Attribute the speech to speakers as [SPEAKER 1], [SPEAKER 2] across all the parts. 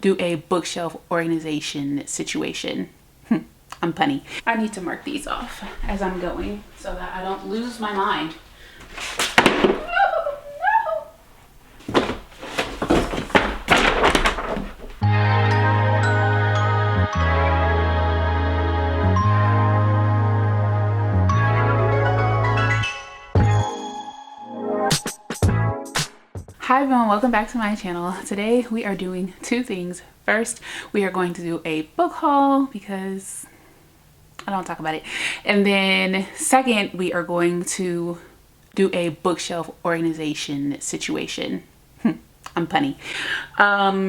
[SPEAKER 1] do a bookshelf organization situation. I'm punny. I need to mark these off as I'm going so that I don't lose my mind. Hi everyone, welcome back to my channel. Today we are doing two things. First, we are going to do a book haul because I don't talk about it. And then second, we are going to do a bookshelf organization situation. I'm punny.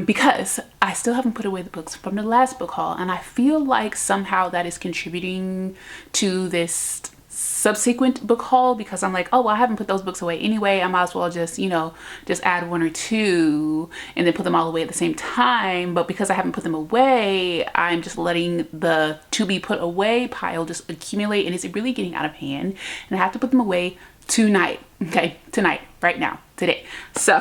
[SPEAKER 1] Because I still haven't put away the books from the last book haul, and I feel like somehow that is contributing to this subsequent book haul, because I'm like, oh, well, I haven't put those books away anyway. I might as well just, just add one or two and then put them all away at the same time. But because I haven't put them away, I'm just letting the to be put away pile just accumulate, and it's really getting out of hand, and I have to put them away tonight. Okay, tonight, right now, today. So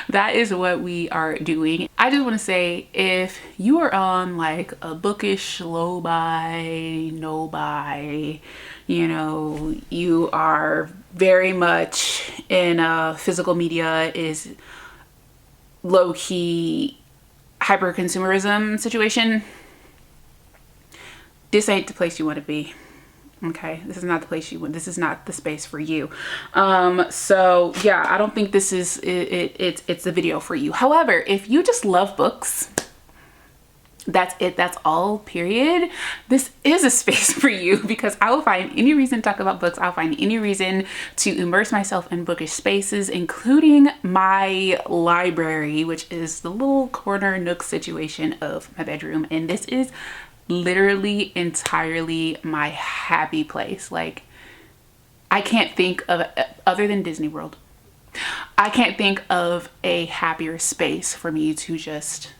[SPEAKER 1] that is what we are doing. I just want to say, if you are on like a bookish low buy, no buy, you are very much in a physical media is low-key hyper consumerism situation, this ain't the place you want to be. Okay, this is not the place you want. This is not the space for you. So yeah, I don't think this is it's the video for you. However, if you just love books, that's it, that's all, period, this is a space for you, because I will find any reason to talk about books. I'll find any reason to immerse myself in bookish spaces, including my library, which is the little corner nook situation of my bedroom. And this is literally entirely my happy place. Like, I can't think of, other than Disney World, I can't think of a happier space for me to just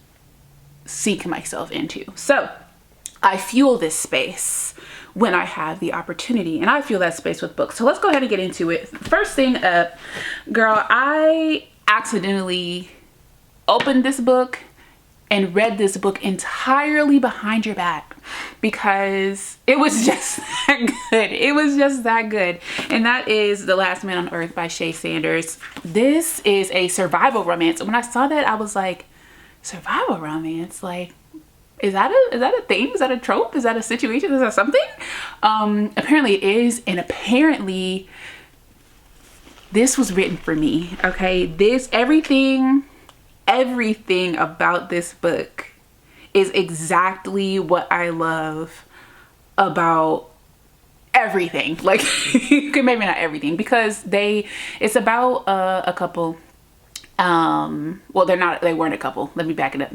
[SPEAKER 1] sink myself into. So I fuel this space when I have the opportunity, and I fuel that space with books. So let's go ahead and get into it. First thing up, girl, I accidentally opened this book and read this book entirely behind your back, because it was just that good. It was just that good. And that is The Last Man on Earth by Shay Sanders. This is a survival romance. When I saw that, I was like, survival romance? Like, is that a thing? Is that a trope? Is that a situation? Is that something? Apparently it is, and apparently this was written for me. Okay, everything about this book is exactly what I love about everything. Like, maybe not everything, because it's about a couple. Well, they weren't a couple. Let me back it up.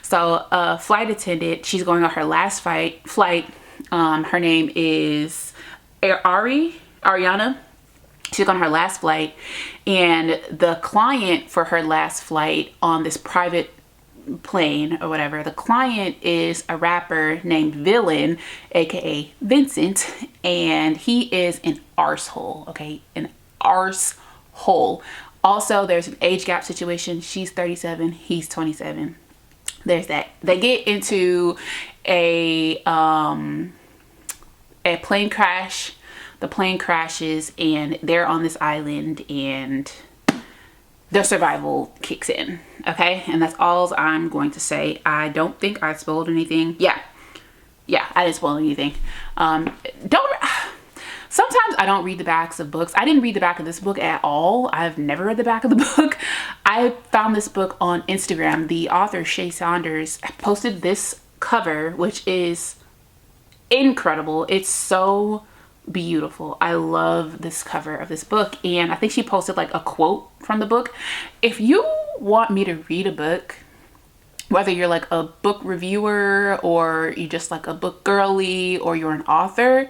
[SPEAKER 1] So flight attendant, she's going on her last flight. Her name is Ariana. She's on her last flight, and the client for her last flight on this private plane or whatever, the client is a rapper named Villain, aka Vincent, and he is an arsehole. Okay, an arsehole. Also, there's an age gap situation. She's 37, he's 27. There's that. They get into a plane crash. The plane crashes, and they're on this island, and their survival kicks in. Okay, and that's all I'm going to say. I don't think I spoiled anything. Yeah, I didn't spoil anything. Sometimes I don't read the backs of books. I didn't read the back of this book at all. I've never read the back of the book. I found this book on Instagram. The author, Shay Sanders, posted this cover, which is incredible. It's so beautiful. I love this cover of this book, and I think she posted like a quote from the book. If you want me to read a book, whether you're like a book reviewer or you just like a book girly or you're an author,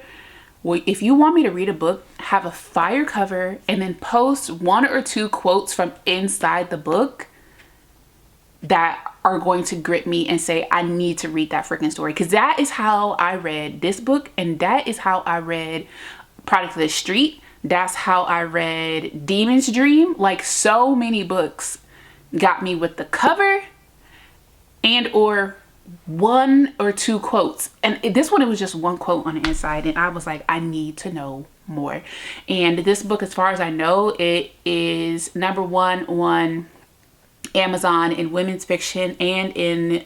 [SPEAKER 1] if you want me to read a book, have a fire cover and then post one or two quotes from inside the book that are going to grip me and say, I need to read that freaking story. Because that is how I read this book, and that is how I read Product of the Street. That's how I read Demon's Dream. Like, so many books got me with the cover, and or one or two quotes. And this one, it was just one quote on the inside, and I was like, I need to know more. And this book, as far as I know, it is #1 on Amazon in women's fiction and in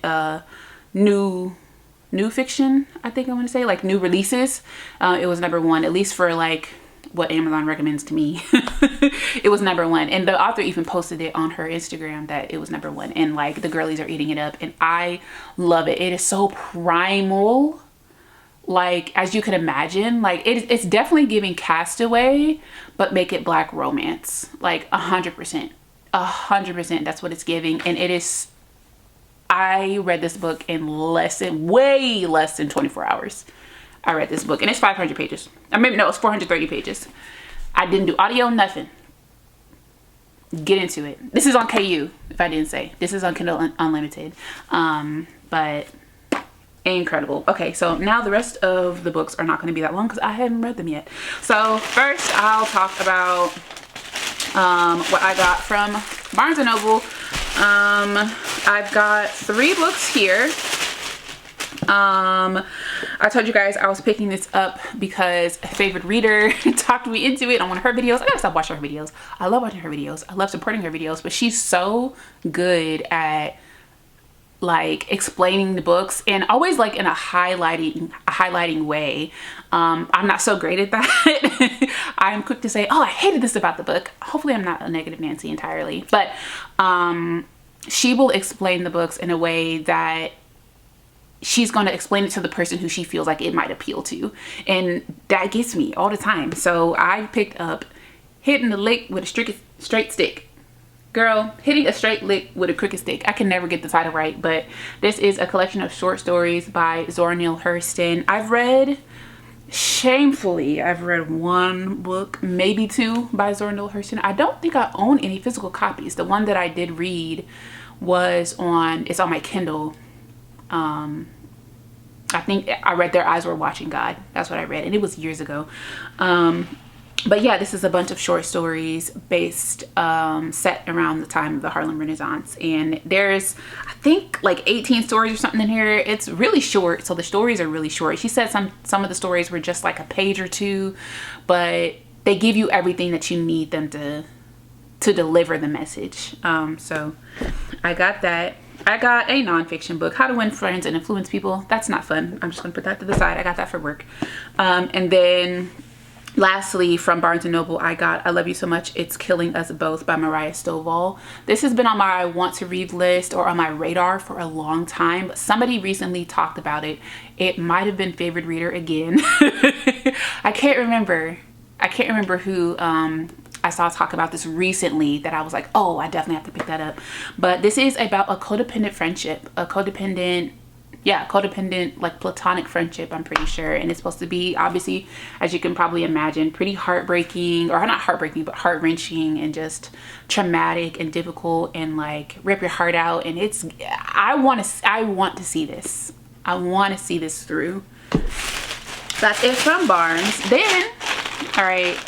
[SPEAKER 1] new fiction, I think I want to say, like new releases. It was #1, at least for like what Amazon recommends to me. It was #1, and the author even posted it on her Instagram that it was #1, and like the girlies are eating it up, and I love it. It is so primal, like as you can imagine. Like it's definitely giving Castaway, but make it Black romance, like 100%. 100%, that's what it's giving. And it is, I read this book in way less than 24 hours. I read this book, and it's 500 pages. I mean, no, it's 430 pages. I didn't do audio, nothing. Get into it. This is on KU, if I didn't say. This is on Kindle Unlimited. But incredible. Okay, so now the rest of the books are not going to be that long because I haven't read them yet. So first, I'll talk about what I got from Barnes & Noble. I've got 3 books here. I told you guys I was picking this up because a favorite reader talked me into it on one of her videos. I gotta stop watching her videos. I love watching her videos. I love supporting her videos, but she's so good at like explaining the books, and always like in a highlighting way. I'm not so great at that. I'm quick to say, oh, I hated this about the book. Hopefully I'm not a negative Nancy entirely, but she will explain the books in a way that she's going to explain it to the person who she feels like it might appeal to, and that gets me all the time. So I picked up Hitting the Lick with a Straight Stick. Girl, Hitting a Straight Lick with a Crooked Stick. I can never get the title right, but this is a collection of short stories by Zora Neale Hurston. Shamefully, I've read 1 book, maybe 2 by Zora Neale Hurston. I don't think I own any physical copies. The one that I did read it's on my Kindle. I think I read Their Eyes Were Watching God. That's what I read, and it was years ago. But yeah, this is a bunch of short stories based, set around the time of the Harlem Renaissance. And there's, I think, like 18 stories or something in here. It's really short, so the stories are really short. She said some of the stories were just like a page or 2, but they give you everything that you need them to deliver the message. So I got that. I got a nonfiction book, How to Win Friends and Influence People. That's not fun. I'm just gonna put that to the side. I got that for work. And then lastly, from Barnes & Noble, I got I Love You So Much, It's Killing Us Both by Mariah Stovall. This has been on my want to read list or on my radar for a long time, but somebody recently talked about it. It might have been favorite reader again. I can't remember who I saw talk about this recently that I was like, oh, I definitely have to pick that up. But this is about a codependent friendship, codependent like platonic friendship, I'm pretty sure. And it's supposed to be, obviously, as you can probably imagine, pretty heartbreaking, or not heartbreaking, but heart-wrenching and just traumatic and difficult and like rip your heart out. And it's, I want to see this. I want to see this through. That's it from Barnes. Then, all right,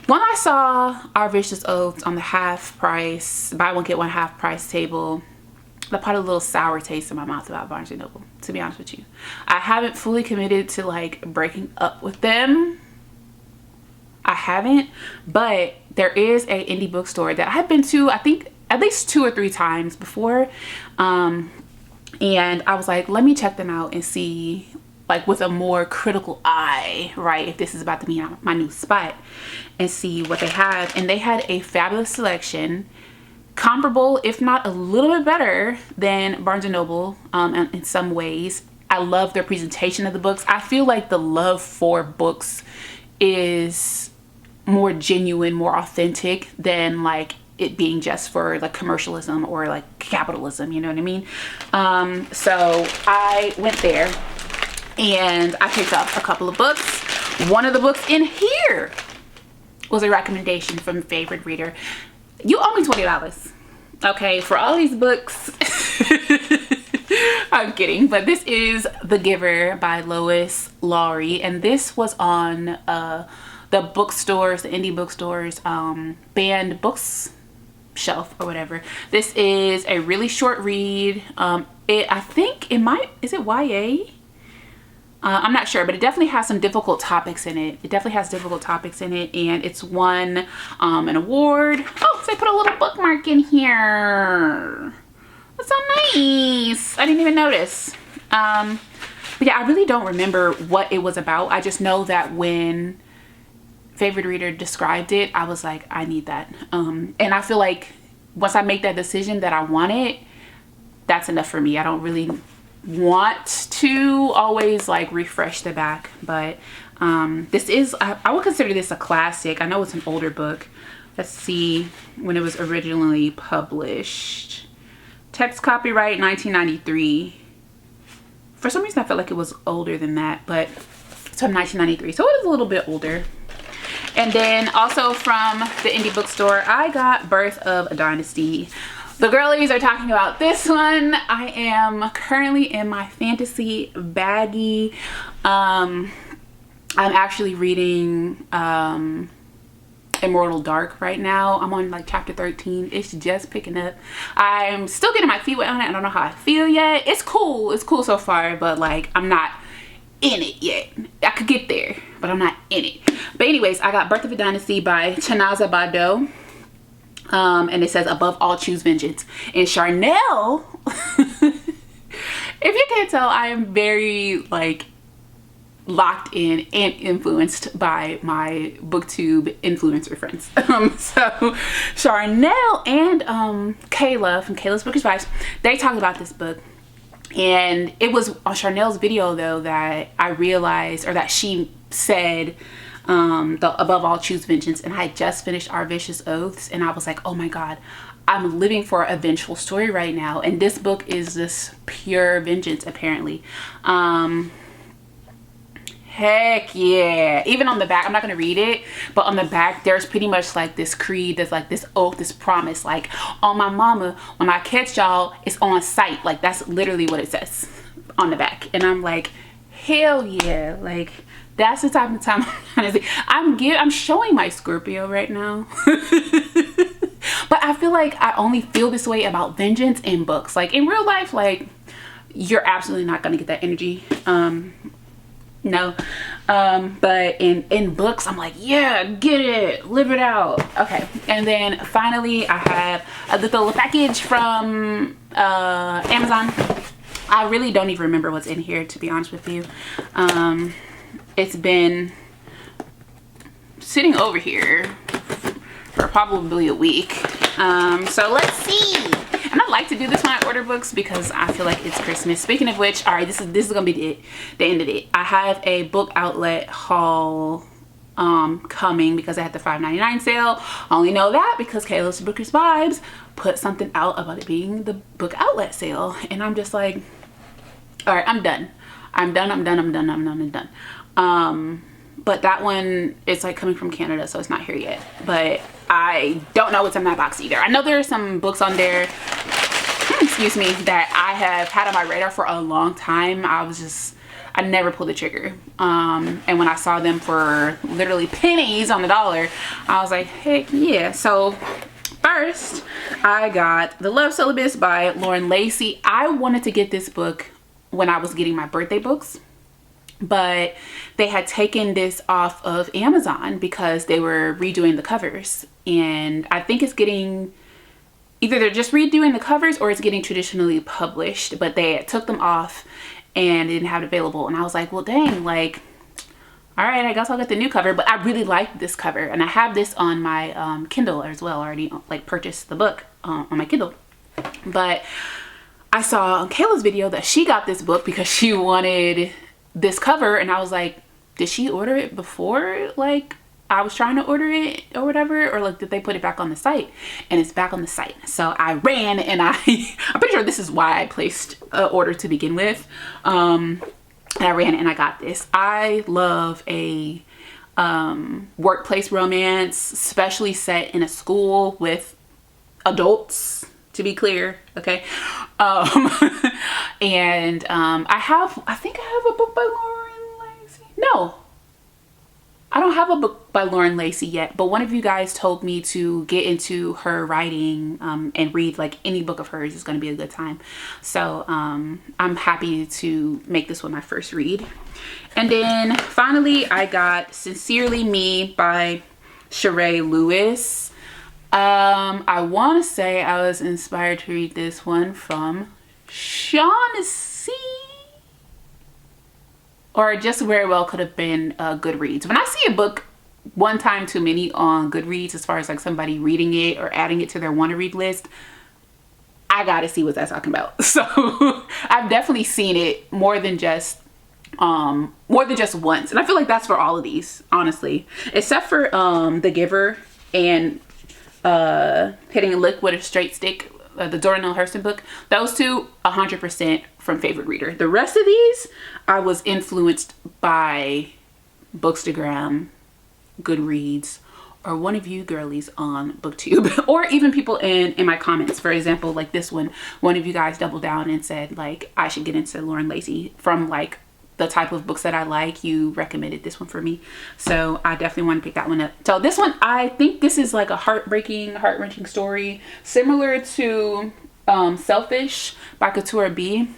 [SPEAKER 1] when I saw Our Vicious Oaths on the half price, buy one get one half price table, that put a little sour taste in my mouth about Barnes & Noble, to be honest with you. I haven't fully committed to like breaking up with them. I haven't, but there is a indie bookstore that I've been to, I think at least 2 or 3 times before. And I was like, let me check them out and see, like with a more critical eye, right, if this is about to be my new spot, and see what they have. And they had a fabulous selection, comparable, if not a little bit better than Barnes & Noble in some ways. I love their presentation of the books. I feel like the love for books is more genuine, more authentic than like it being just for like commercialism or like capitalism, you know what I mean? So I went there and I picked up a couple of books. One of the books in here was a recommendation from a favorite reader. You owe me $20, okay, for all these books. I'm kidding, but this is The Giver by Lois Lowry, and this was on the bookstores, the indie bookstores, banned books shelf or whatever. This is a really short read. I think it might, is it YA? I'm not sure, but it definitely has some difficult topics in it. It definitely has difficult topics in it, and it's won an award. Oh, so they put a little bookmark in here. That's so nice. I didn't even notice. But yeah, I really don't remember what it was about. I just know that when Favorite Reader described it, I was like, I need that. And I feel like once I make that decision that I want it, that's enough for me. I don't really want to always like refresh the back, but this is, I would consider this a classic. I know it's an older book. Let's see when it was originally published. Text copyright 1993. For some reason I felt like it was older than that, but it's from 1993, so it is a little bit older. And then also from the indie bookstore, I got Birth of a Dynasty. The girlies are talking about this one. I am currently in my fantasy baggie. I'm actually reading Immortal Dark right now. I'm on like chapter 13. It's just picking up. I'm still getting my feet wet on it. I don't know how I feel yet. It's cool. It's cool so far, but like I'm not in it yet. I could get there, but I'm not in it. But anyways, I got Birth of a Dynasty by Chinaza Bado. And it says, above all, choose vengeance. And Charnel, if you can't tell, I am very like locked in and influenced by my booktube influencer friends. So Charnel and Kayla from Kayla's Bookish Vibes, they talked about this book. And it was on Charnel's video though that I realized, or that she said, the above all choose vengeance. And I had just finished Our Vicious Oaths, and I was like, oh my god, I'm living for a vengeful story right now, and this book is this pure vengeance apparently. Heck yeah. Even on the back, I'm not gonna read it, but on the back there's pretty much like this creed, there's like this oath, this promise, like, on my mama, when I catch y'all, it's on sight. Like that's literally what it says on the back. And I'm like, hell yeah. Like that's the type of time I'm showing my Scorpio right now. But I feel like I only feel this way about vengeance in books. Like in real life, like you're absolutely not gonna get that energy. No. But in books, I'm like, yeah, get it, live it out. Okay. And then finally I have a little package from Amazon. I really don't even remember what's in here, to be honest with you. It's been sitting over here for probably a week. So let's see. And I like to do this when I order books because I feel like it's Christmas. Speaking of which, all right, this is gonna be the end of it. I have a book outlet haul coming because I had the $5.99 sale. I only know that because Kayla's Bookish Vibes put something out about it being the book outlet sale, and I'm just like, all right, I'm done. But that one, it's like coming from Canada, so it's not here yet. But I don't know what's in that box either. I know there are some books on there, excuse me, that I have had on my radar for a long time. I never pulled the trigger. And when I saw them for literally pennies on the dollar, I was like, hey, yeah. So first, I got The Love Syllabus by Lauren Lacey. I wanted to get this book when I was getting my birthday books, but they had taken this off of Amazon because they were redoing the covers. And I think it's getting, either they're just redoing the covers or it's getting traditionally published, but they took them off and didn't have it available. And I was like, well, dang, like, all right, I guess I'll get the new cover. But I really like this cover, and I have this on my Kindle as well. I already like purchased the book on my Kindle. But I saw on Kayla's video that she got this book because she wanted this cover, and I was like, did she order it before like I was trying to order it or whatever, or like did they put it back on the site? And it's back on the site. So I ran, and I'm pretty sure this is why I placed an order to begin with. And I ran and I got this. I love a workplace romance, especially set in a school with adults, to be clear, okay? And I think I have a book by Lauren Lacey. No, I don't have a book by Lauren Lacey yet, but one of you guys told me to get into her writing and read like any book of hers is going to be a good time. So I'm happy to make this one my first read. And then finally, I got Sincerely Me by Sheree Lewis. I want to say I was inspired to read this one from Shaughnessy, or it just very well could have been Goodreads. When I see a book one time too many on Goodreads, as far as like somebody reading it or adding it to their want to read list, I gotta see what that's talking about. So I've definitely seen it more than just once, and I feel like that's for all of these, honestly, except for The Giver and Hitting a Lick with a Straight Stick, the Dornell Hurston book. Those two 100% from favorite reader. The rest of these I was influenced by Bookstagram, Goodreads, or one of you girlies on BookTube, or even people in my comments. For example, like this one of you guys doubled down and said like I should get into Lauren Lacey from like the type of books that I like. You recommended this one for me, so I definitely want to pick that one up. So this one, I think this is like a heart-wrenching story similar to Selfish by Couture B.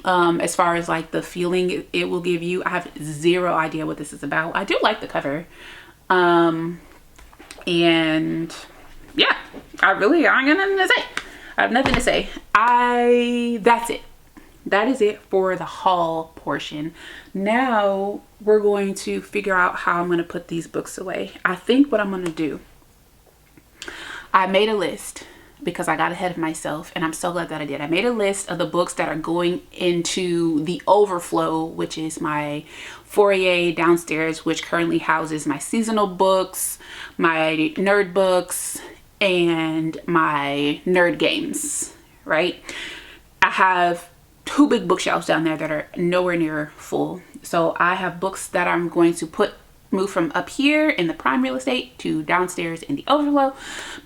[SPEAKER 1] As far as like the feeling it will give you, I have zero idea what this is about. I do like the cover, and yeah, I have nothing to say. That's it. That is it for the haul portion. Now we're going to figure out how I'm going to put these books away. I think what I'm going to do, I made a list because I got ahead of myself, and I'm so glad that I did. I made a list of the books that are going into the Overflow, which is my foyer downstairs, which currently houses my seasonal books, my nerd books, and my nerd games, right? I have 2 big bookshelves down there that are nowhere near full. So I have books that I'm going to move from up here in the prime real estate to downstairs in the Overflow,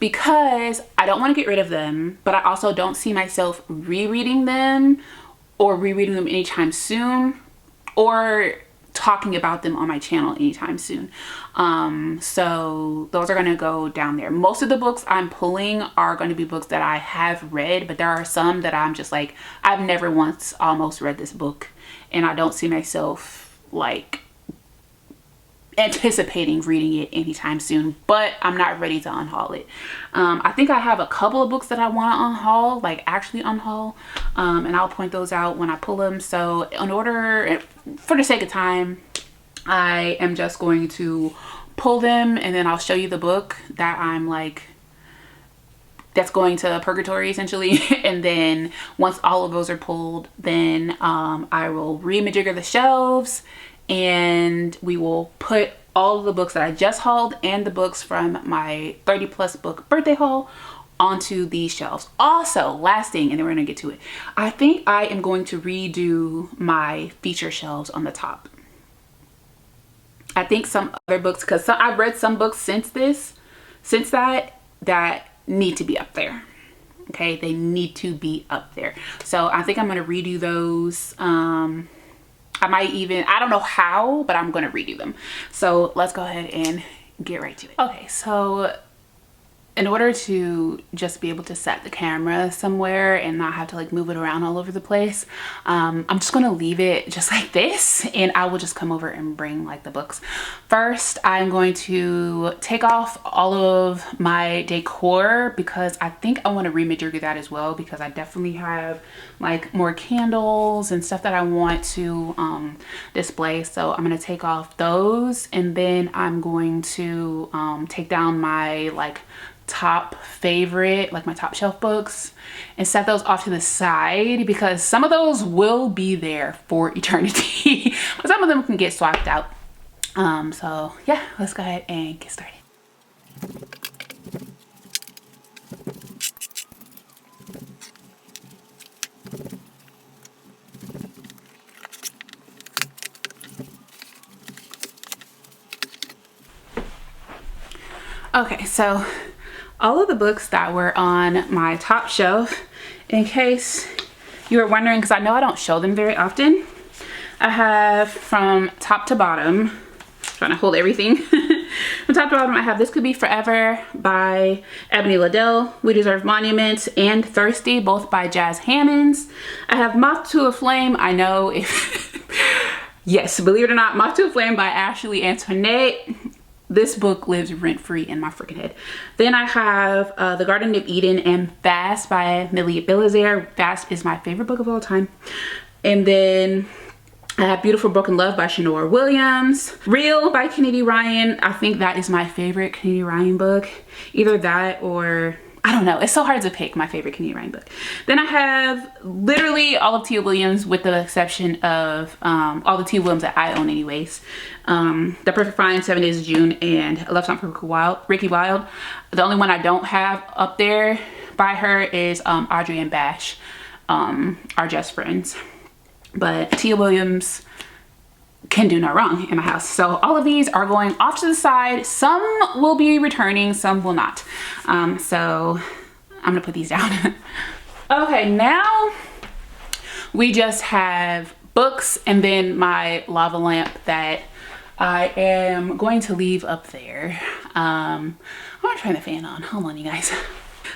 [SPEAKER 1] because I don't want to get rid of them, but I also don't see myself rereading them anytime soon, or talking about them on my channel anytime soon. So those are going to go down there. Most of the books I'm pulling are going to be books that I have read, but there are some that I'm just like, I've never once almost read this book, and I don't see myself like anticipating reading it anytime soon, but I'm not ready to unhaul it. I think I have a couple of books that I want to unhaul, like actually unhaul, and I'll point those out when I pull them. So for the sake of time, I am just going to pull them, and then I'll show you the book that I'm like, that's going to purgatory essentially. And then once all of those are pulled, then I will remajigger the shelves, and we will put all of the books that I just hauled and the books from my 30+ book birthday haul onto these shelves. Also, last thing, and then we're gonna get to it, I think I am going to redo my feature shelves on the top. I think some other books, because I've read some books since that need to be up there. Okay, they need to be up there. So I think I'm gonna redo those. I don't know how, but I'm gonna redo them. So let's go ahead and get right to it. Okay, so in order to just be able to set the camera somewhere and not have to like move it around all over the place, I'm just gonna leave it just like this, and I will just come over and bring like the books. First, I'm going to take off all of my decor, because I think I want to remajigger that as well, because I definitely have like more candles and stuff that I want to display. So I'm gonna take off those, and then I'm going to take down my like top favorite, like my top shelf books, and set those off to the side, because some of those will be there for eternity. But some of them can get swapped out. So yeah, let's go ahead and get started. Okay, so all of the books that were on my top shelf, in case you were wondering, because I know I don't show them very often, I have from top to bottom trying to hold everything. On top to bottom, I have This Could Be Forever by Ebony Liddell, We Deserve Monuments, and Thirsty, both by Jazz Hammonds. I have Moth to a Flame. I know if yes, believe it or not, Moth to a Flame by Ashley Antoinette. This book lives rent-free in my freaking head. Then I have The Garden of Eden and Fast by Millie Belizaire. Fast is my favorite book of all time. And then I have Beautiful Broken Love by Shanora Williams. Real by Kennedy Ryan. I think that is my favorite Kennedy Ryan book. Either that or, I don't know. It's so hard to pick my favorite Kennedy Ryan book. Then I have literally all of Tia Williams with the exception of all the Tia Williams that I own anyways. The Perfect Find, 7 Days of June, and A Love Song for Ricky Wilde. The only one I don't have up there by her is Audrey and Bash, Are Just Friends. But Tia Williams can do no wrong in my house. So all of these are going off to the side. Some will be returning, some will not. So I'm gonna put these down. Okay, now we just have books and then my lava lamp that I am going to leave up there. I'm gonna turn the fan on. Hold on, you guys.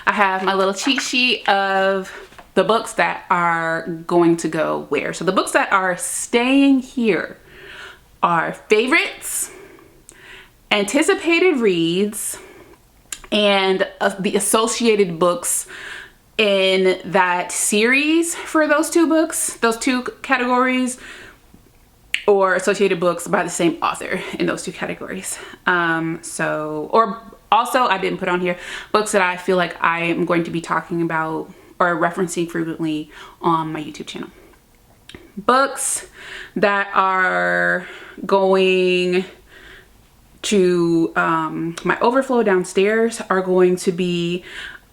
[SPEAKER 1] I have my little cheat sheet of the books that are going to go where. So the books that are staying here are favorites, anticipated reads, and the associated books in that series for those two books, those two categories, or associated books by the same author in those two categories. Or also I didn't put on here books that I feel like I am going to be talking about or referencing frequently on my YouTube channel. Books that are going to my overflow downstairs are going to be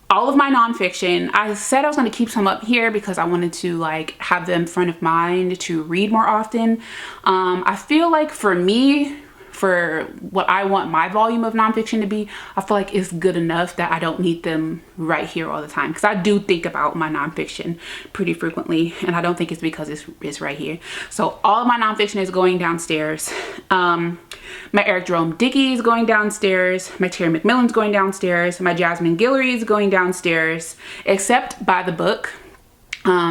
[SPEAKER 1] all of my nonfiction. I said I was going to keep some up here because I wanted to like have them front of mind to read more often. I feel like for me, for what I want my volume of nonfiction to be, I feel like it's good enough that I don't need them right here all the time, because I do think about my nonfiction pretty frequently, and I don't think it's because it's right here. So all of my nonfiction is going downstairs. My Eric Jerome Dickey is going downstairs. My Terry McMillan's going downstairs. My Jasmine Guillory is going downstairs, except By the Book.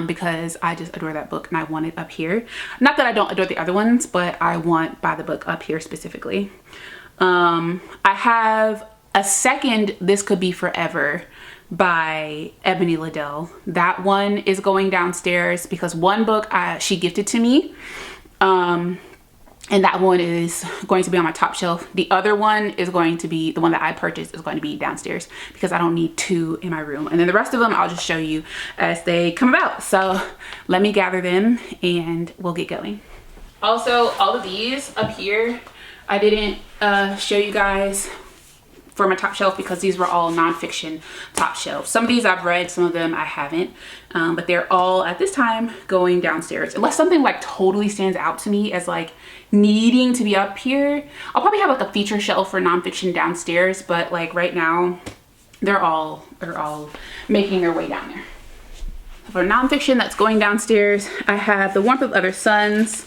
[SPEAKER 1] Because I just adore that book and I want it up here. Not that I don't adore the other ones, but I want By the Book up here specifically. I have a second This Could Be Forever by Ebony Liddell. That one is going downstairs because one book she gifted to me. And that one is going to be on my top shelf. The other one is going to be, the one that I purchased is going to be downstairs because I don't need two in my room. And then the rest of them I'll just show you as they come about. So let me gather them and we'll get going. Also, all of these up here, I didn't show you guys for my top shelf because these were all nonfiction top shelves. Some of these I've read, some of them I haven't, but they're all at this time going downstairs. Unless something like totally stands out to me as like needing to be up here, I'll probably have like a feature shelf for nonfiction downstairs, but like right now they're all making their way down there. For nonfiction that's going downstairs, I have The Warmth of Other Suns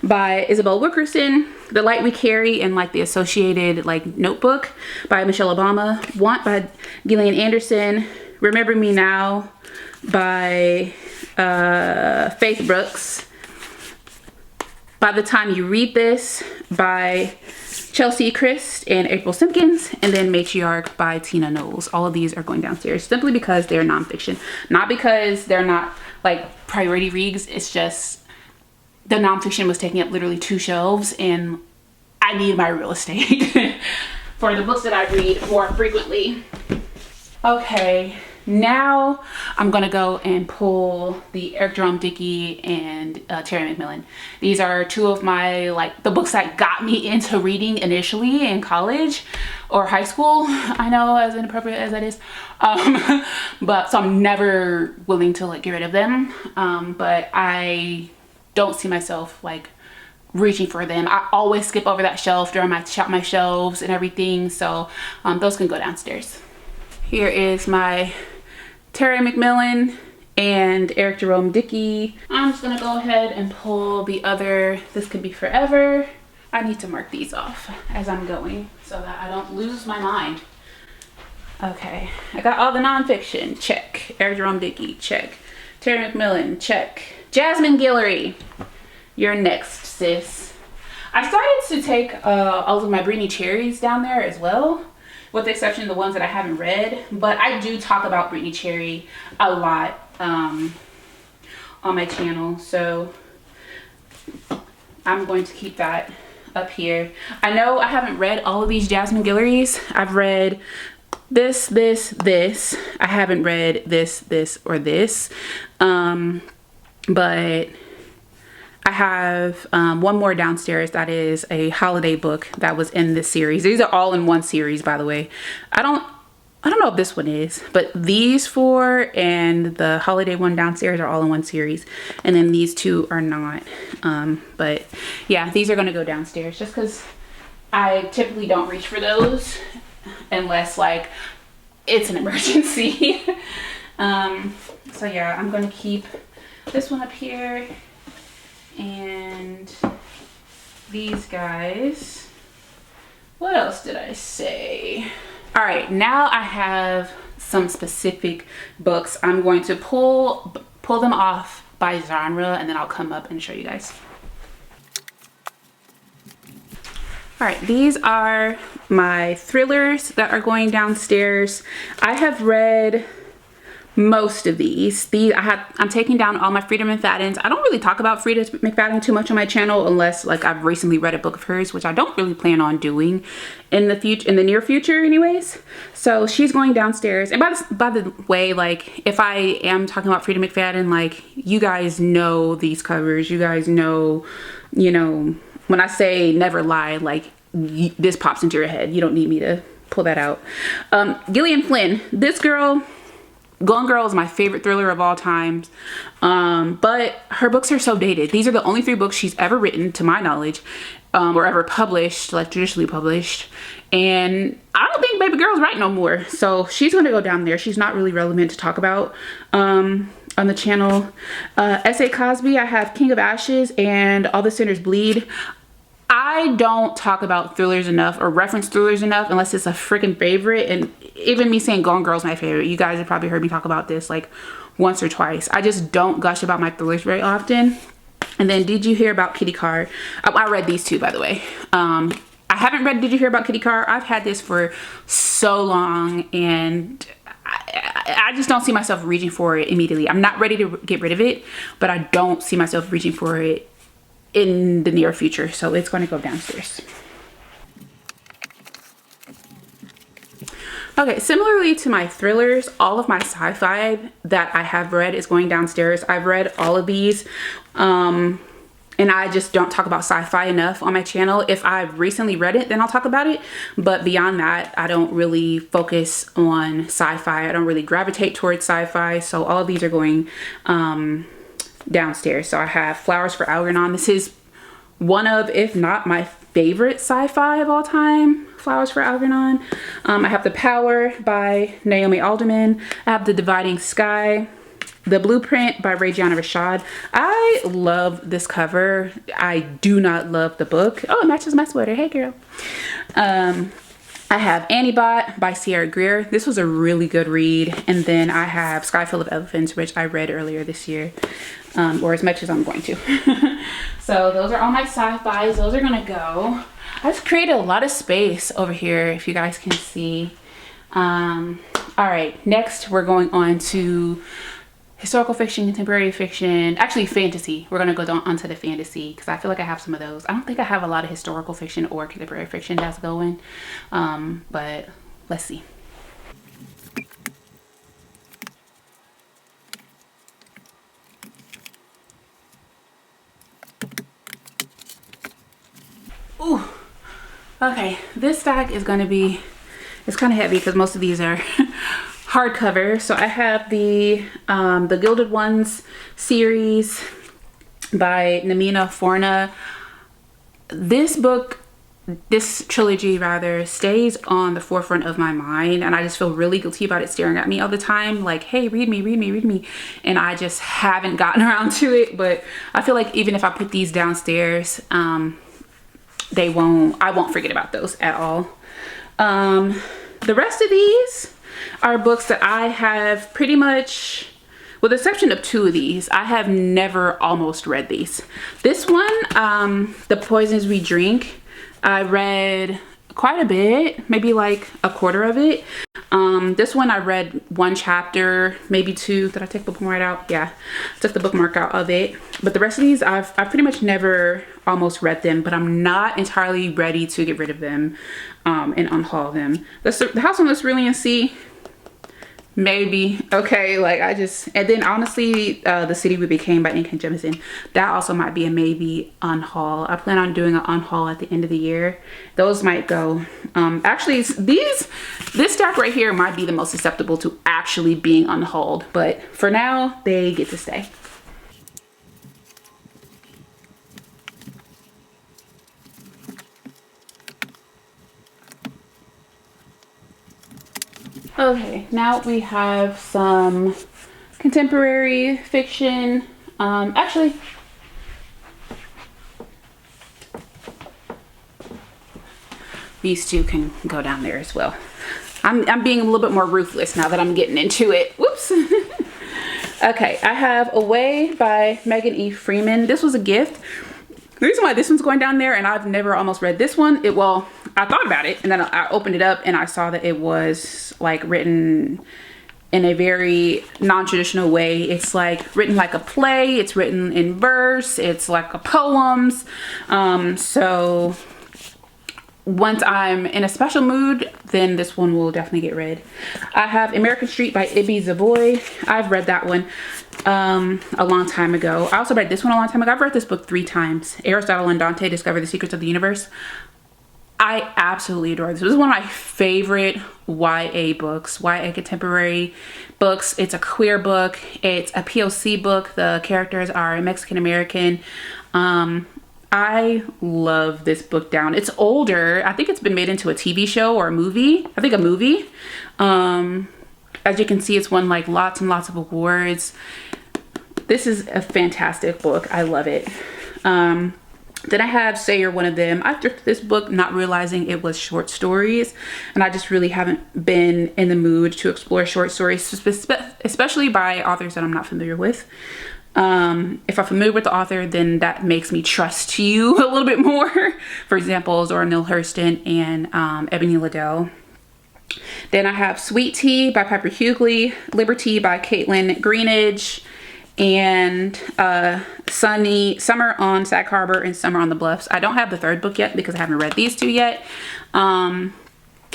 [SPEAKER 1] by Isabel Wilkerson, The Light We Carry, and like the associated like notebook by Michelle Obama, Want by Gillian Anderson, Remember Me Now by Faith Brooks, By the Time You Read This by Chelsea Christ and April Simpkins, and then Matriarch by Tina Knowles. All of these are going downstairs simply because they're nonfiction, not because they're not like priority reads. It's just the nonfiction was taking up literally 2 shelves and I need my real estate for the books that I read more frequently. Okay, now I'm gonna go and pull the Eric Jerome Dickey and Terry McMillan. These are 2 of my like the books that got me into reading initially in college or high school. I know, as inappropriate as that is, but so I'm never willing to like get rid of them. But I don't see myself like reaching for them. I always skip over that shelf during my shop my shelves and everything, so those can go downstairs. Here is my Terry McMillan and Eric Jerome Dickey. I'm just gonna go ahead and pull the other This Could Be Forever I need to mark these off as I'm going so that I don't lose my mind. Okay, I got all the nonfiction, check. Eric Jerome Dickey, check. Terry McMillan, check. Jasmine Guillory, you're next, sis. I started to take all of my Brittany Cherries down there as well, with the exception of the ones that I haven't read. But I do talk about Brittany Cherry a lot on my channel, so I'm going to keep that up here. I know I haven't read all of these Jasmine Guillories. I've read this, this, this. I haven't read this, this, or this. But I have one more downstairs that is a holiday book that was in this series. These are all in one series, by the way. I don't know if this one is, but these four and the holiday one downstairs are all in one series, and then these two are not. But yeah, these are going to go downstairs just because I typically don't reach for those unless like it's an emergency. So yeah, I'm going to keep this one up here and these guys. What else did I say? All right, now I have some specific books. I'm going to pull them off by genre, and then I'll come up and show you guys. All right, these are my thrillers that are going downstairs. I have read most of these. I'm taking down all my Freida McFadden's. I don't really talk about Freida McFadden too much on my channel unless like I've recently read a book of hers, which I don't really plan on doing in the near future anyways. So she's going downstairs. And by the way, like if I am talking about Freida McFadden, like you guys know these covers, you guys know, you know, when I say never lie, like this pops into your head. You don't need me to pull that out. Gillian Flynn, this girl, Gone Girl is my favorite thriller of all times, but her books are so dated. These are the only 3 books she's ever written, to my knowledge, or ever published, like traditionally published, and I don't think baby girl's right no more, so she's going to go down there. She's not really relevant to talk about on the channel. S.A. Cosby, I have King of Ashes and All the Sinners Bleed. I don't talk about thrillers enough or reference thrillers enough unless it's a freaking favorite. And even me saying Gone Girl's my favorite, you guys have probably heard me talk about this like once or twice. I just don't gush about my thrillers very often. And then Did You Hear About Kitty Carr? I read these two, by the way. I haven't read Did You Hear About Kitty Carr? I've had this for so long and I just don't see myself reaching for it immediately. I'm not ready to get rid of it, but I don't see myself reaching for it in the near future, so it's going to go downstairs. Okay, similarly to my thrillers, all of my sci-fi that I have read is going downstairs. I've read all of these, and I just don't talk about sci-fi enough on my channel. If I've recently read it, then I'll talk about it, but beyond that, I don't really focus on sci-fi. I don't really gravitate towards sci-fi, so all of these are going downstairs. So I have Flowers for Algernon. This is one of, if not my favorite sci-fi of all time, Flowers for Algernon. I have The Power by Naomi Alderman. I have The Dividing Sky, The Blueprint by Rajiana Rashad. I love this cover. I do not love the book. Oh, it matches my sweater. Hey girl. I have Antibot by Sierra Greer. This was a really good read. And then I have Sky Full of Elephants, which I read earlier this year, or as much as I'm going to. So those are all my sci-fis. Those are gonna go. I just created a lot of space over here, if you guys can see. All right, next we're going on to historical fiction, contemporary fiction, actually fantasy. We're gonna go on to the fantasy because I feel like I have some of those. I don't think I have a lot of historical fiction or contemporary fiction that's going, but let's see. Ooh, okay, this stack is gonna be, it's kind of heavy because most of these are hardcover. So I have the Gilded Ones series by Namina Forna. This book, this trilogy rather, stays on the forefront of my mind, and I just feel really guilty about it staring at me all the time, like, hey, read me, read me, read me, and I just haven't gotten around to it. But I feel like even if I put these downstairs, I won't forget about those at all. The rest of these are books that I have pretty much, with the exception of 2 of these, I have never almost read these. This one, The Poisons We Drink, I read quite a bit, maybe like a quarter of it. This one I read 1 chapter, maybe 2. Did I take the bookmark out? Yeah, I took the bookmark out of it. But the rest of these, I've pretty much never almost read them, but I'm not entirely ready to get rid of them and unhaul them. The House on the Cerulean Sea, maybe. Okay, like and then honestly, The City We Became by N.K. Jemisin, that also might be a maybe unhaul. I plan on doing an unhaul at the end of the year. Those might go. Actually, this stack right here might be the most susceptible to actually being unhauled, but for now, they get to stay. Okay, now we have some contemporary fiction. Actually, these 2 can go down there as well. I'm being a little bit more ruthless now that I'm getting into it. Whoops. Okay, I have Away by Megan E. Freeman. This was a gift. The reason why this one's going down there, and I've never almost read this one, well, I thought about it, and then I opened it up and I saw that it was like written in a very non-traditional way. It's like written like a play, it's written in verse, it's like a poems. So once I'm in a special mood, then this one will definitely get read. I have American Street by Ibi Zavoy. I've read that one a long time ago. I also read this one a long time ago. I've read this book 3 times. Aristotle and Dante Discover the Secrets of the Universe. I absolutely adore this. This is one of my favorite YA books, YA contemporary books. It's a queer book. It's a POC book. The characters are Mexican American. I love this book down. It's older. I think it's been made into a TV show or a movie. I think a movie. As you can see, it's won like lots and lots of awards. This is a fantastic book. I love it. Then I have Say You're One of Them. I thrifted this book not realizing it was short stories, and I just really haven't been in the mood to explore short stories, especially by authors that I'm not familiar with. If I'm familiar with the author, then that makes me trust you a little bit more. For example, Zora Neale Hurston and Ebony Liddell. Then I have Sweet Tea by Piper Hughley, Liberty by Caitlin Greenidge, and Summer on Sag Harbor and Summer on the Bluffs. I don't have the 3rd book yet because I haven't read these 2 yet. And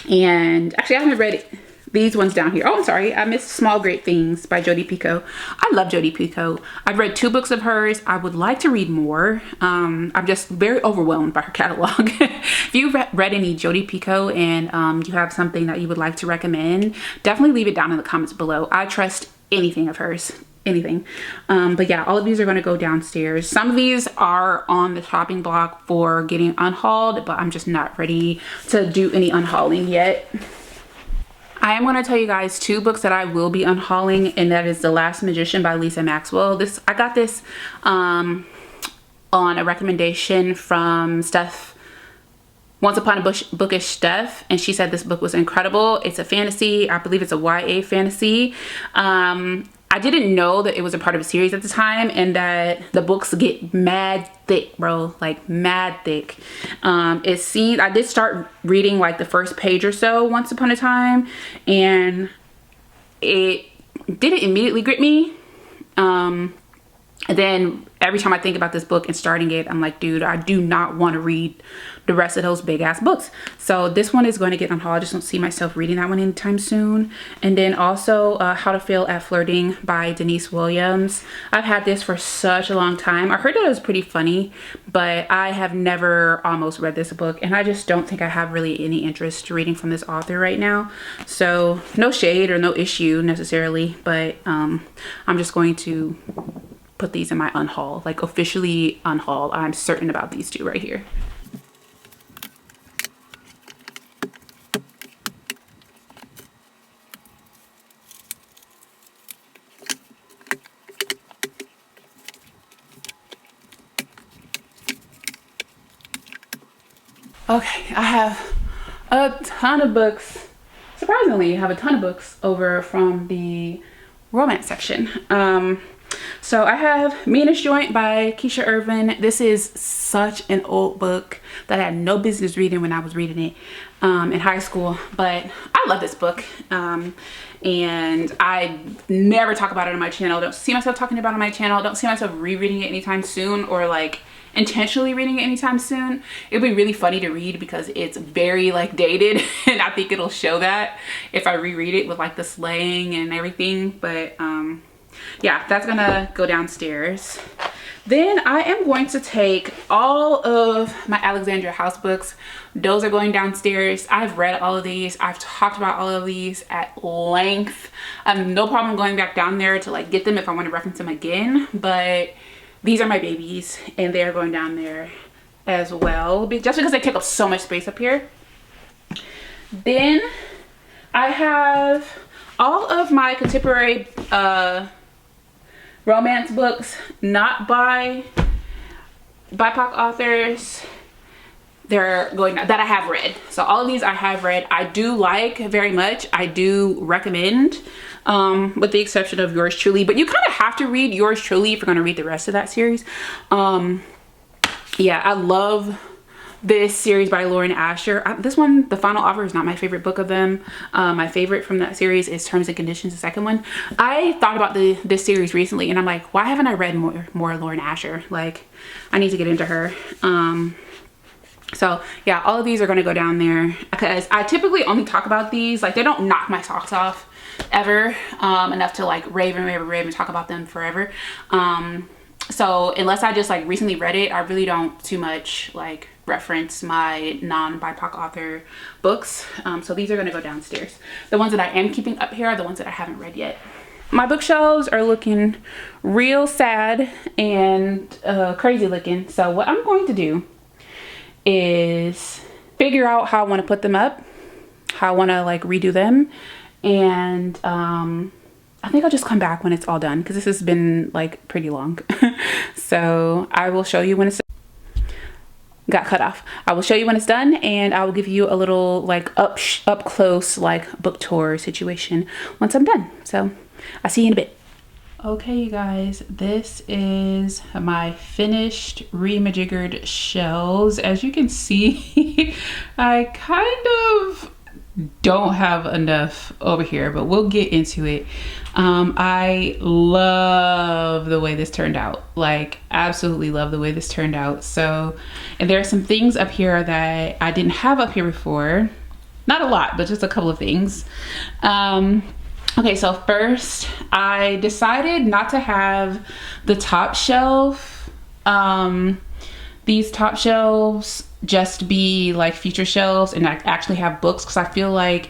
[SPEAKER 1] actually I haven't read these ones down here. Oh, I'm sorry. I missed Small Great Things by Jodi Picoult. I love Jodi Picoult. I've read 2 books of hers. I would like to read more. I'm just very overwhelmed by her catalog. If you've read any Jodi Picoult and you have something that you would like to recommend, definitely leave it down in the comments below. I trust anything of hers. Anything. But yeah, all of these are going to go downstairs. Some of these are on the chopping block for getting unhauled, but I'm just not ready to do any unhauling yet. I am going to tell you guys 2 books that I will be unhauling, and that is The Last Magician by Lisa Maxwell. I got this on a recommendation from Steph, Once Upon a Bookish Steph, and she said this book was incredible. It's a fantasy. I believe it's a YA fantasy. I didn't know that it was a part of a series at the time, and that the books get mad thick, bro, like mad thick. I did start reading like the first page or so once upon a time, and it didn't immediately grip me. And then every time I think about this book and starting it, I'm like, dude, I do not want to read the rest of those big ass books. So this one is going to get unhauled. I just don't see myself reading that one anytime soon. And then also How to Fail at Flirting by Denise Williams. I've had this for such a long time. I heard that it was pretty funny, but I have never almost read this book, and I just don't think I have really any interest reading from this author right now. So no shade or no issue necessarily, but I'm just going to put these in my unhaul, like officially unhaul. I'm certain about these 2 right here. Okay, I have a ton of books. Surprisingly, I have a ton of books over from the romance section. So I have Meanest Joint by Keisha Irvin. This is such an old book that I had no business reading when I was reading it in high school, but I love this book. And I never talk about it on my channel. Don't see myself talking about it on my channel. Don't see myself rereading it anytime soon, or like intentionally reading it anytime soon. It'll be really funny to read because it's very like dated, and I think it'll show that if I reread it with like the slang and everything. But yeah, that's gonna go downstairs. Then I am going to take all of my Alexandria House books. Those are going downstairs. I've read all of these. I've talked about all of these at length. I have no problem going back down there to like get them if I want to reference them again. But these are my babies, and they're going down there as well, just because they take up so much space up here. Then I have all of my contemporary romance books, not by BIPOC authors. They're going that I have read. So all of these I have read. I do like very much. I do recommend, with the exception of Yours Truly. But you kind of have to read Yours Truly if you're going to read the rest of that series. Yeah, I love this series by Lauren Asher. This one, The Final Offer, is not my favorite book of them. My favorite from that series is Terms and Conditions, the second one. I thought about this series recently, and I'm like, why haven't I read more Lauren Asher? Like, I need to get into her. So yeah, all of these are going to go down there because I typically only talk about these. Like, they don't knock my socks off ever enough to like rave and talk about them forever. So unless I just like recently read it, I really don't too much like reference my non-BIPOC author books. So these are going to go downstairs. The ones that I am keeping up here are the ones that I haven't read yet. My bookshelves are looking real sad and crazy looking. So what I'm going to do is figure out how I want to put them up, how I want to like redo them, and I think I'll just come back when it's all done because this has been like pretty long. So I will show you when it's got cut off. I will show you when it's done, and I will give you a little like up close like book tour situation once I'm done. So I'll see you in a bit. Okay, you guys, this is my finished remajiggered shelves. As you can see, I kind of don't have enough over here, but we'll get into it. I love the way this turned out. Like, absolutely love the way this turned out. So, and there are some things up here that I didn't have up here before. Not a lot, but just a couple of things. Okay, so first I decided not to have the top shelf, these top shelves just be like feature shelves, and I actually have books, because I feel like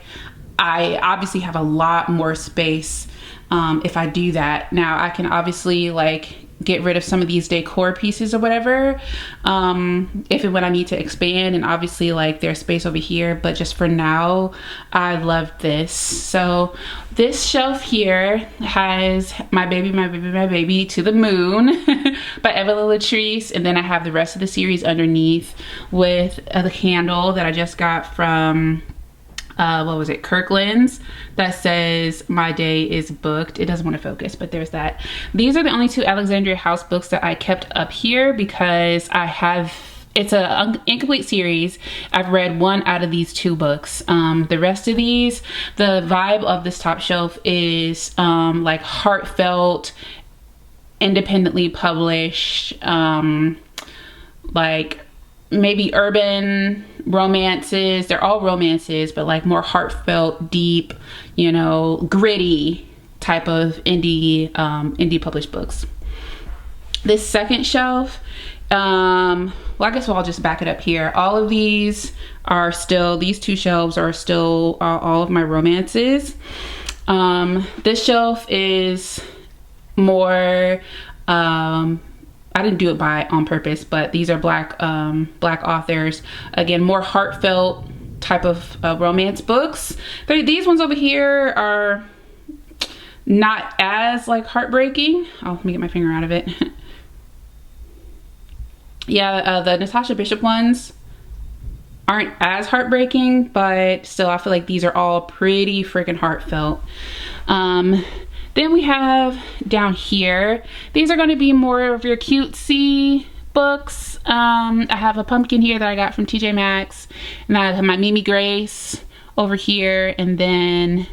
[SPEAKER 1] I obviously have a lot more space if I do that. Now I can obviously like get rid of some of these decor pieces or whatever if and when I need to expand, and obviously like there's space over here, but just for now I love this. So this shelf here has my baby to the moon by Evelyn Latrice, and then I have the rest of the series underneath with the candle that I just got from what was it, Kirkland's, that says my day is booked. It doesn't want to focus, but there's that. These are the only two Alexandria House books that I kept up here because I have, it's an incomplete series. I've read one out of these two books. The rest of these, the vibe of this top shelf is like heartfelt, independently published, like maybe urban romances. They're all romances, but like more heartfelt, deep, you know, gritty type of indie published books. This second shelf, well, I guess I'll just back it up here. All of these are still, these two shelves are still all of my romances. This shelf is more I didn't do it on purpose, but these are black authors. Again, more heartfelt type of romance books. These ones over here are not as like heartbreaking. Oh, let me get my finger out of it. Yeah, the Natasha Bishop ones aren't as heartbreaking, but still I feel like these are all pretty freaking heartfelt. Then we have down here, these are going to be more of your cutesy books. I have a pumpkin here that I got from TJ Maxx, and I have my Mimi Grace over here, and then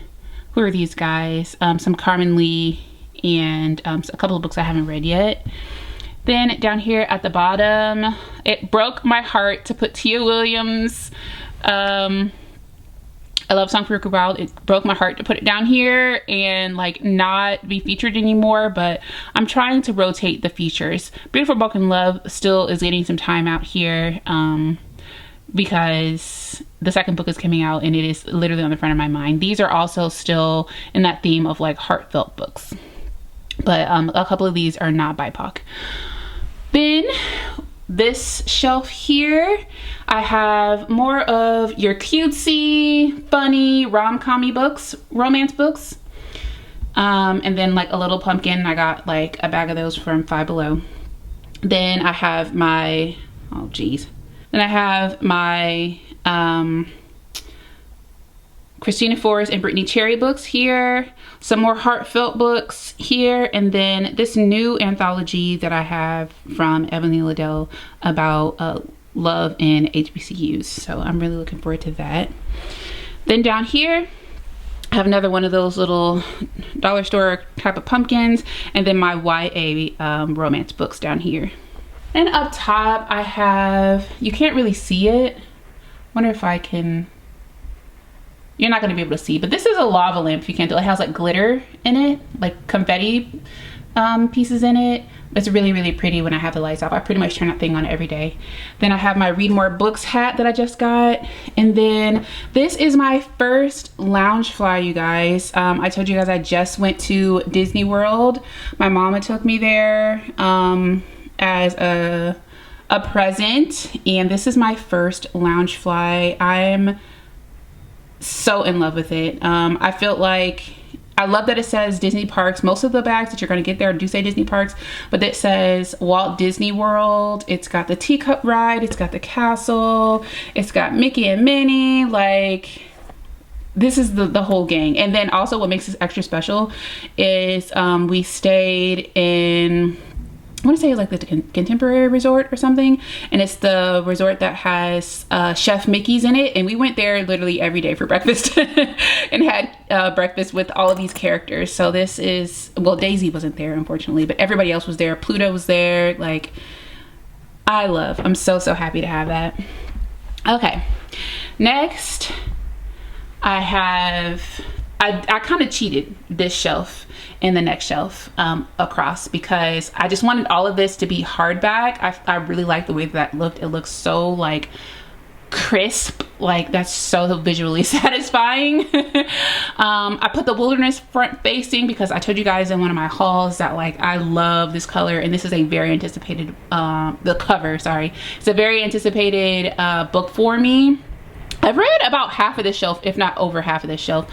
[SPEAKER 1] who are these guys? Some Carmen Lee, and a couple of books I haven't read yet. Then down here at the bottom, it broke my heart to put Tia Williams' I Love Song for Rick Wild. It broke my heart to put it down here and like not be featured anymore, but I'm trying to rotate the features. Beautiful Broken Love still is getting some time out here because the second book is coming out and it is literally on the front of my mind. These are also still in that theme of like heartfelt books, but a couple of these are not BIPOC. Then this shelf here, I have more of your cutesy, funny, rom-com-y books, romance books. And then like a little pumpkin, I got like a bag of those from Five Below. Then I have my, oh geez. Then I have my Christina Forrest and Brittany Cherry books here. Some more heartfelt books here, and then this new anthology that I have from Ebony Liddell about love in HBCUs. So I'm really looking forward to that. Then down here, I have another one of those little dollar store type of pumpkins, and then my YA romance books down here. And up top, I have, you can't really see it. Wonder if I can. You're not going to be able to see, but this is a lava lamp. If you can't tell, it has like glitter in it, like confetti pieces in it. It's really, really pretty when I have the lights off. I pretty much turn that thing on every day. Then I have my Read More Books hat that I just got. And then this is my first Loungefly, you guys. I told you guys I just went to Disney World. My mama took me there as a present. And this is my first Loungefly. I'm so in love with it. I feel like I love that it says Disney Parks. Most of the bags that you're going to get there do say Disney Parks, but it says Walt Disney World. It's got the teacup ride, it's got the castle, it's got Mickey and Minnie. Like, this is the whole gang. And then also what makes this extra special is we stayed in, I want to say it's like the Contemporary Resort or something, and it's the resort that has Chef Mickey's in it, and we went there literally every day for breakfast and had breakfast with all of these characters. So this is, well, Daisy wasn't there unfortunately, but everybody else was there. Pluto was there. Like, I'm so happy to have that. Okay, next I have, I kind of cheated this shelf and the next shelf across because I just wanted all of this to be hardback. I really like the way that looked. It looks so like crisp, like that's so visually satisfying. I put the Wilderness front facing because I told you guys in one of my hauls that like I love this color, and this is a very anticipated the cover, sorry, it's a very anticipated book for me. I've read about half of this shelf, if not over half of this shelf,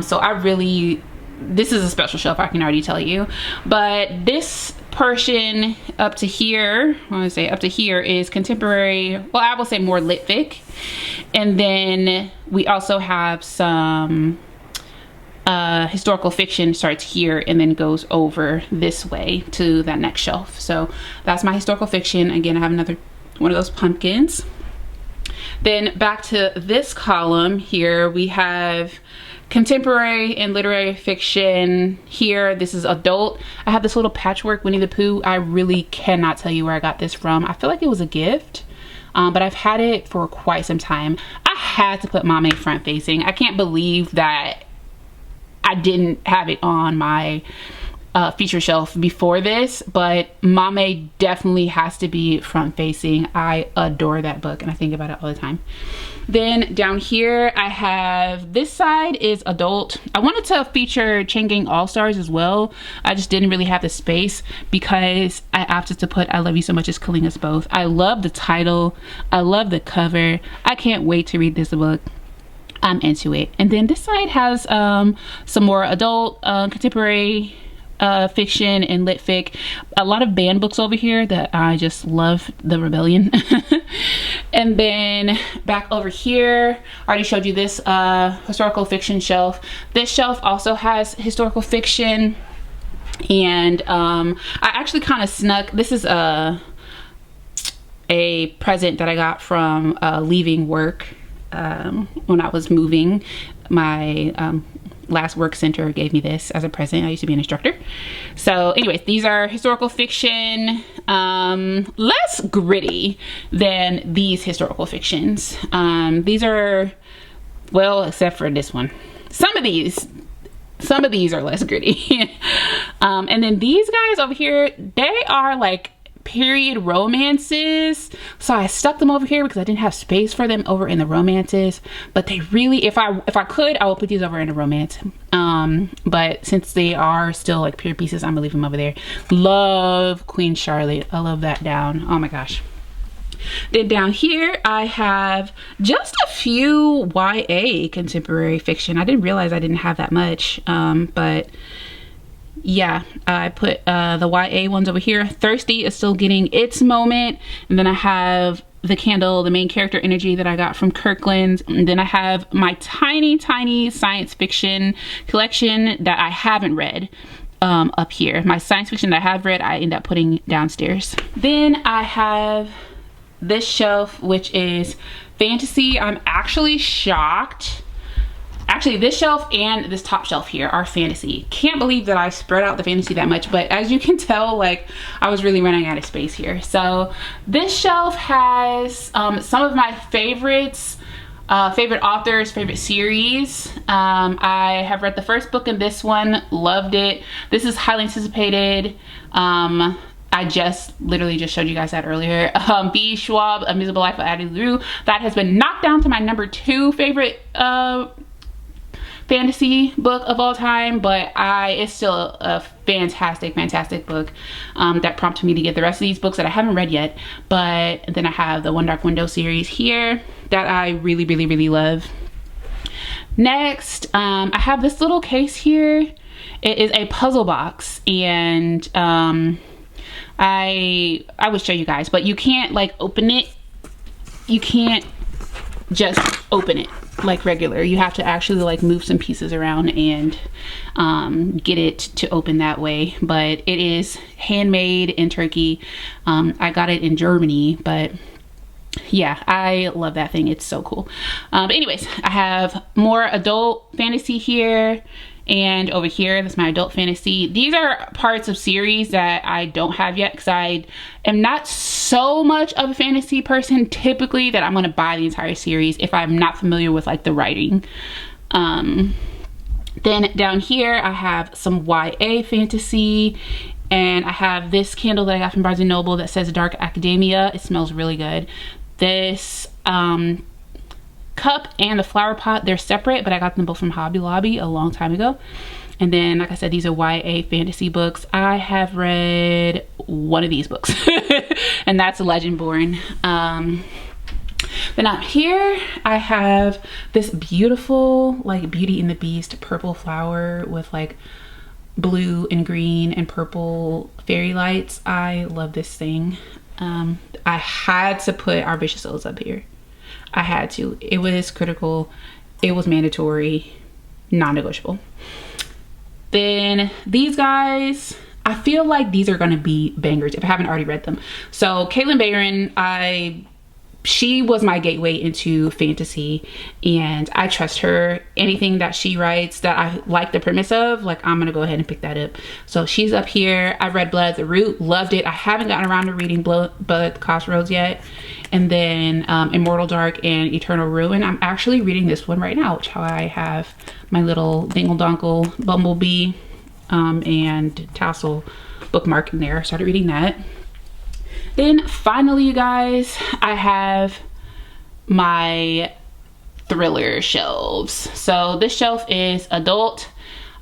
[SPEAKER 1] so I really, this is a special shelf, I can already tell you. But this portion up to here, I want to say up to here, is contemporary, well, I will say more lit fic. And then we also have some historical fiction starts here and then goes over this way to that next shelf. So that's my historical fiction. Again, I have another one of those pumpkins. Then back to this column here, we have contemporary and literary fiction here. This is adult. I have this little patchwork Winnie the Pooh. I really cannot tell you where I got this from. I feel like it was a gift, but I've had it for quite some time. I had to put Mame front facing. I can't believe that I didn't have it on my feature shelf before this, but Mame definitely has to be front facing. I adore that book and I think about it all the time. Then down here I have, this side is adult. I wanted to feature Chain Gang All Stars as well. I just didn't really have the space because I opted to put I Love You So Much It's Killing Us Both. I love the title, I love the cover. I can't wait to read this book. I'm into it. And then this side has some more adult contemporary fiction and lit fic. A lot of banned books over here that I just love. The Rebellion. And then back over here, I already showed you this historical fiction shelf. This shelf also has historical fiction. And I actually kind of snuck, this is a present that I got from leaving work when I was moving. My last work center gave me this as a present. I used to be an instructor. So anyways, these are historical fiction, less gritty than these historical fictions. These are, well, except for this one. Some of these are less gritty. And then these guys over here, they are like period romances. So I stuck them over here because I didn't have space for them over in the romances. But they really, if I could, I would put these over in a romance. But since they are still like period pieces, I'm gonna leave them over there. Love Queen Charlotte. I love that down. Oh my gosh. Then down here I have just a few YA contemporary fiction. I didn't realize I didn't have that much, but yeah, I put the YA ones over here. Thirsty is still getting its moment. And then I have The Candle, the main character energy that I got from Kirkland. And then I have my tiny science fiction collection that I haven't read up here. My science fiction that I have read, I end up putting downstairs. Then I have this shelf, which is fantasy. I'm actually shocked. Actually, this shelf and this top shelf here are fantasy. Can't believe that I spread out the fantasy that much, but as you can tell, like, I was really running out of space here. So this shelf has some of my favorites, favorite authors, favorite series. I have read the first book in this one, loved it. This is highly anticipated. I literally just showed you guys that earlier. B. Schwab, A Miserable Life of Addie LaRue. That has been knocked down to my #2 favorite fantasy book of all time, but it's still a fantastic book that prompted me to get the rest of these books that I haven't read yet. But then I have the One Dark Window series here that I really love. Next, I have this little case here. It is a puzzle box, and I would show you guys, but you can't like open it. You can't just open it like regular. You have to actually like move some pieces around and get it to open that way. But it is handmade in Turkey. I got it in Germany, but yeah, I love that thing. It's so cool. But anyways, I have more adult fantasy here. And over here, that's my adult fantasy. These are parts of series that I don't have yet because I am not so much of a fantasy person typically that I'm going to buy the entire series if I'm not familiar with like the writing. Then down here, I have some YA fantasy, and I have this candle that I got from Barnes & Noble that says Dark Academia. It smells really good. This cup and the flower pot, they're separate, but I got them both from Hobby Lobby a long time ago. And then, like I said, these are YA fantasy books. I have read one of these books and that's Legendborn. Then up here I have this beautiful like Beauty and the Beast purple flower with like blue and green and purple fairy lights. I love this thing. I had to put Our Vicious Souls up here. I had to. It was critical. It was mandatory, non-negotiable. Then these guys, I feel like these are going to be bangers if I haven't already read them. So Caitlin Bayron, she was my gateway into fantasy, and I trust her. Anything that she writes that I like the premise of, like, I'm gonna go ahead and pick that up. So she's up here. I've read Blood at the Root, loved it. I haven't gotten around to reading Blood at the Crossroads yet. And then Immortal Dark and Eternal Ruin. I'm actually reading this one right now, which I have my little dingle donkle bumblebee and tassel bookmark in there. I started reading that. Then finally, you guys, I have my thriller shelves. So this shelf is adult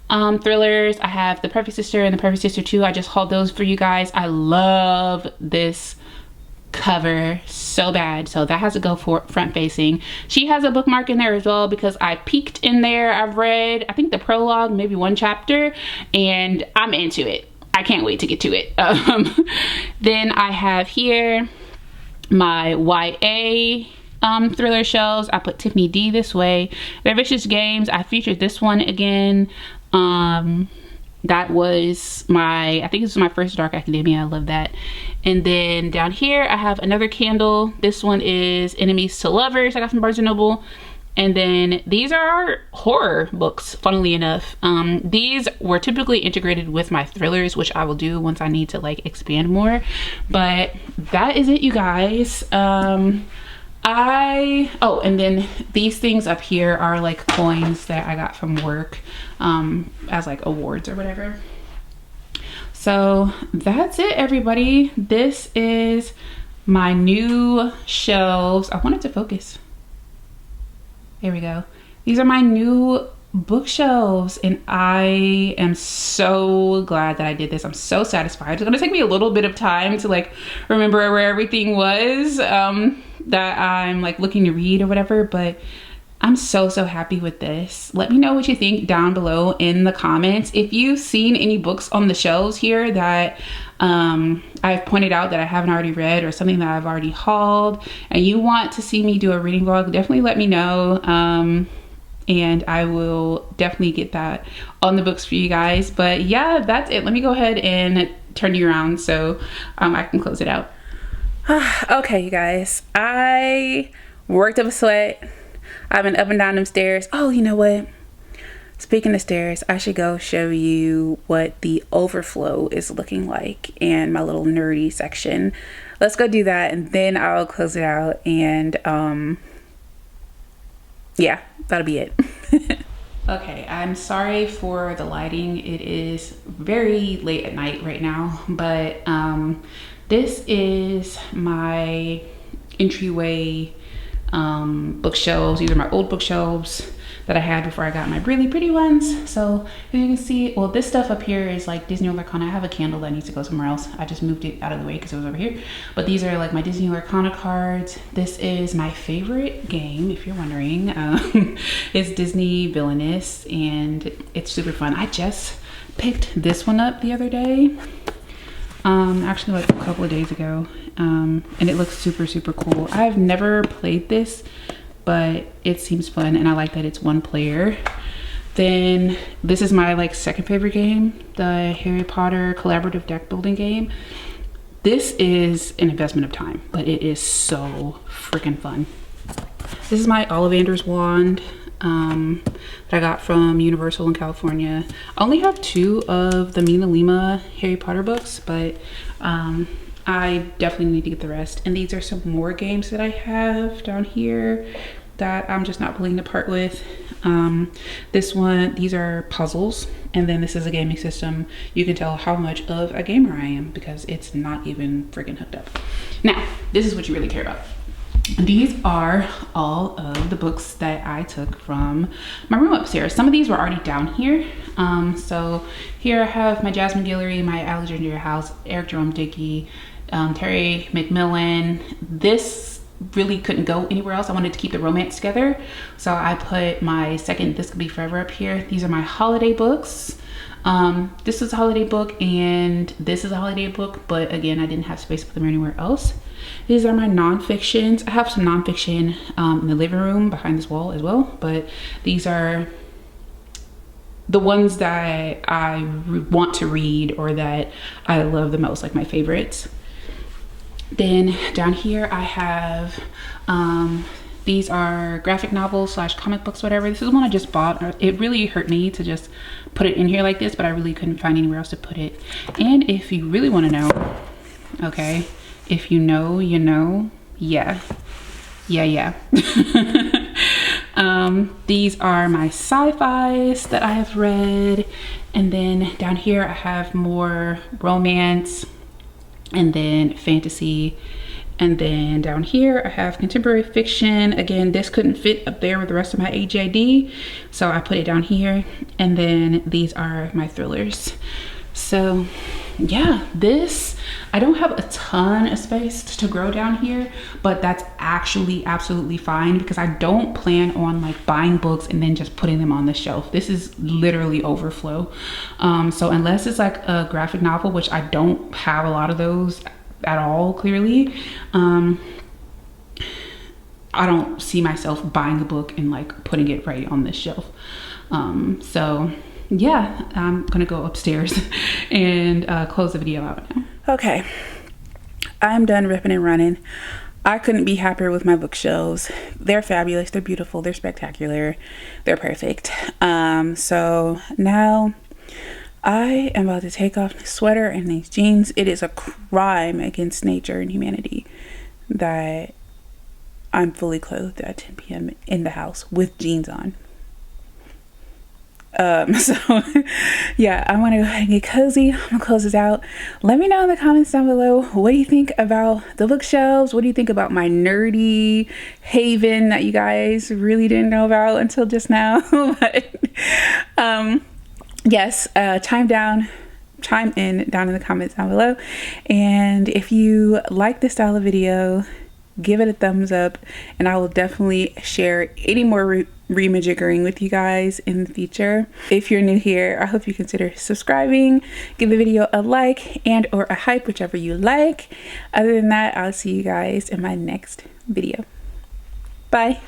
[SPEAKER 1] thrillers. I have The Perfect Sister and The Perfect Sister 2. I just hauled those for you guys. I love this cover so bad, so that has to go for front facing. She has a bookmark in there as well because I peeked in there. I've read, I think, the prologue, maybe one chapter, and I'm into it. I can't wait to get to it. Then I have here my YA thriller shelves. I put Tiffany D this way. They're Vicious Games. I featured this one again. That was my, I think this was my first Dark Academia. I love that. And then down here I have another candle. This one is Enemies to Lovers. I got from Barnes & Noble. And then these are horror books, funnily enough. These were typically integrated with my thrillers, which I will do once I need to like expand more. But that is it, you guys. Oh, and then these things up here are like coins that I got from work as like awards or whatever. So that's it, everybody. This is my new shelves. I wanted to focus. There we go. These are my new bookshelves, and I am so glad that I did this. I'm so satisfied. It's gonna take me a little bit of time to like remember where everything was that I'm like looking to read or whatever, but I'm so happy with this. Let me know what you think down below in the comments. If you've seen any books on the shelves here that I've pointed out that I haven't already read, or something that I've already hauled, and you want to see me do a reading vlog, definitely let me know. And I will definitely get that on the books for you guys. But yeah, that's it. Let me go ahead and turn you around so I can close it out. Okay, you guys, I worked up a sweat. I've been up and down them stairs. Oh, you know what? Speaking of stairs, I should go show you what the Overflow is looking like in my little nerdy section. Let's go do that, and then I'll close it out. And yeah, that'll be it. Okay, I'm sorry for the lighting. It is very late at night right now, but this is my entryway bookshelves. These are my old bookshelves that I had before I got my really pretty ones. So as you can see, well, this stuff up here is like Disney Lorcana. I have a candle that needs to go somewhere else. I just moved it out of the way because it was over here. But these are like my Disney Lorcana cards. This is my favorite game, if you're wondering. It's Disney Villainous, and it's super fun. I just picked this one up the other day. Actually like a couple of days ago, and it looks super cool. I've never played this, but it seems fun, and I like that it's one player. Then this is my like second favorite game, the Harry Potter collaborative deck building game. This is an investment of time, but it is so freaking fun. This is my Ollivander's wand that I got from Universal in California. I only have 2 of the Mina Lima Harry Potter books, but I definitely need to get the rest. And these are some more games that I have down here that I'm just not willing to part with. This one, these are puzzles, and then this is a gaming system. You can tell how much of a gamer I am because it's not even freaking hooked up. Now, this is what you really care about. These are all of the books that I took from my room upstairs. Some of these were already down here. So here I have my Jasmine Guillory, my Alexandria House, Eric Jerome Dickey, Terry McMillan. This really couldn't go anywhere else. I wanted to keep the romance together. So I put my second This Could Be Forever up here. These are my holiday books. This is a holiday book, and this is a holiday book, but again, I didn't have space to put them anywhere else. These are my nonfictions. I have some nonfiction in the living room behind this wall as well, but these are the ones that I want to read or that I love the most, like my favorites. Then down here I have these are graphic novels / comic books, whatever. This is one I just bought. It really hurt me to just put it in here like this, but I really couldn't find anywhere else to put it. And if you really want to know, okay, if you know, you know. Yeah. These are my sci-fis that I have read. And then down here I have more romance, and then fantasy. And then down here I have contemporary fiction. Again, this couldn't fit up there with the rest of my AJD, so I put it down here. And then these are my thrillers. So yeah, this, I don't have a ton of space to grow down here, but that's actually absolutely fine because I don't plan on like buying books and then just putting them on the shelf. This is literally overflow. So unless it's like a graphic novel, which I don't have a lot of those at all, clearly, I don't see myself buying a book and like putting it right on this shelf. So yeah, I'm gonna go upstairs and close the video out now. Okay, I'm done ripping and running. I couldn't be happier with my bookshelves. They're fabulous, they're beautiful, they're spectacular, they're perfect. So now I am about to take off the sweater and these jeans. It is a crime against nature and humanity that I'm fully clothed at 10 p.m. in the house with jeans on. So yeah, I want to go ahead and get cozy. I'm gonna close this out. Let me know in the comments down below, what do you think about the bookshelves? What do you think about my nerdy haven that you guys really didn't know about until just now? But yes, chime in down in the comments down below. And if you like this style of video, give it a thumbs up, and I will definitely share any more remajiggering with you guys in the future. If you're new here, I hope you consider subscribing, give the video a like and or a hype, whichever you like. Other than that, I'll see you guys in my next video. Bye.